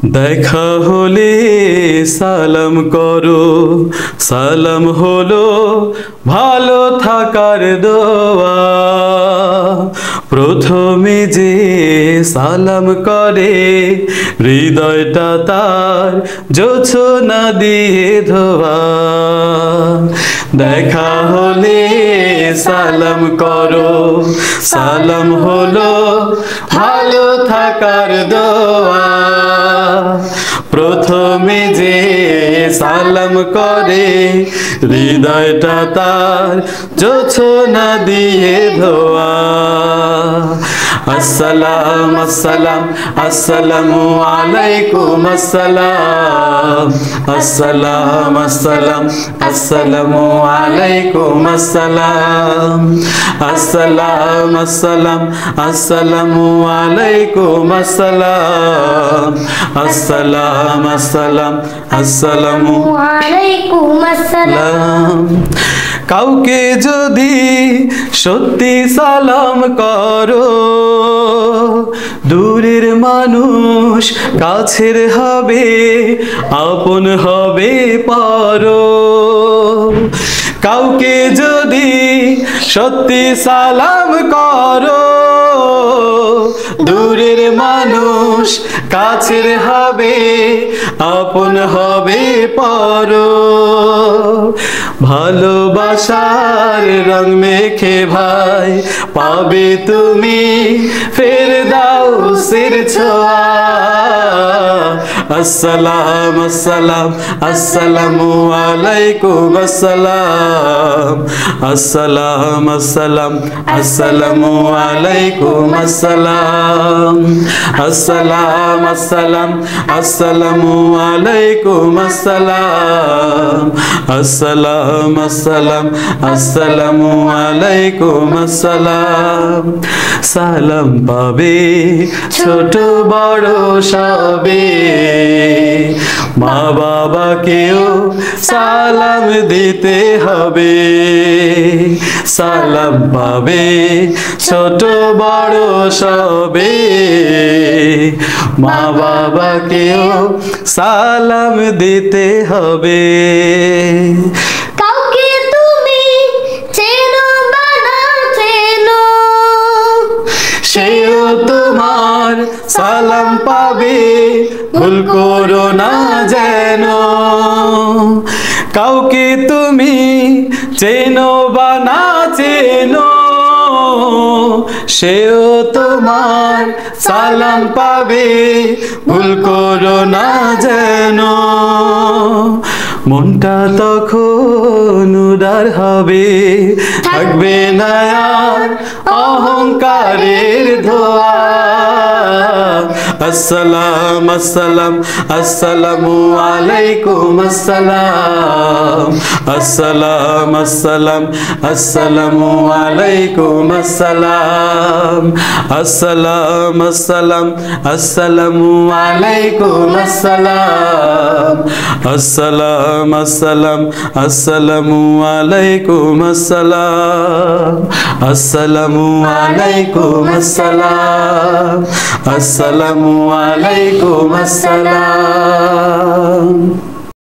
দেখা হলে সালাম করো, সালাম হলো ভালো থাকার দোয়া। প্রথমে যে সালাম করে হৃদয়টা তার জোছনা দিয়ে ধোয়া। দেখা হলে সালাম করো, সালাম হলো ভালো থাকার দোয়া। প্রথমে যে সালাম করে হৃদয়টা তার জোছনা দিয়ে ধোয়া। আসসালাম আসসালাম আসসালামু আলাইকুম আসসালাম। আসসালাম আসসালাম আসসালামু আলাইকুম আসসালাম। আসসালাম আসসালাম আসসালামু আলাইকুম আসসালাম। আসসালাম আসসালাম আসসালামু আলাইকুম আসসালাম। কাউকে যদি সত্যি সালাম করো, দূরের মানুষ কাছের হবে, আপন হবে পারো। কাউকে যদি সত্যি সালাম করো, দূরের মানুষ কাছের হবে, আপন হবে পারো। ভালোবাসার রং মেখে ভাই পাবে তুমি ফেরদাউসের ছোঁয়া। আসসালাম আসসালাম আসসালামু আলাইকুম আসসালাম। আসসালাম আসসালাম আসসালামু আলাইকুম আসসালাম। আসসালাম আসসালাম আসসালামু আলাইকুম আসসালাম। আসসালাম আসসালাম আসসালামু আলাইকুম আসসালাম। সালাম পাবে ছোট বড় সবে, মা বাবাকেও সালাম দিতে হবে। সালাম পাবে ছোট বড় সবে, মা বাবাকেও সালাম দিতে হবে। কাউকে তুমি চেনো বা না চেনো, সেও তোমার সালাম পাবে, ভুল করো না যেন। কাউকে তুমি চেনো বা না চেনো, সেও তোমার সালাম পাবে, ভুল করো না যেন। মনটা তখন উদার হবে, থাকবে না আর অহংকারের ধোয়া। আসসালাম আসসালাম আসসালামু আলাইকুম আসসালাম। আসসালাম আসসালাম আসসালামু আলাইকুম আসসালাম। আসসালাম আসসালাম আসসালামু আলাইকুম আসসালাম। আসসালাম আসসালাম আসসালামু আলাইকুম আসসালাম। আসসালামু আলাইকুম আসসালাম। আসসালামু আলাইকুম আসসালাম।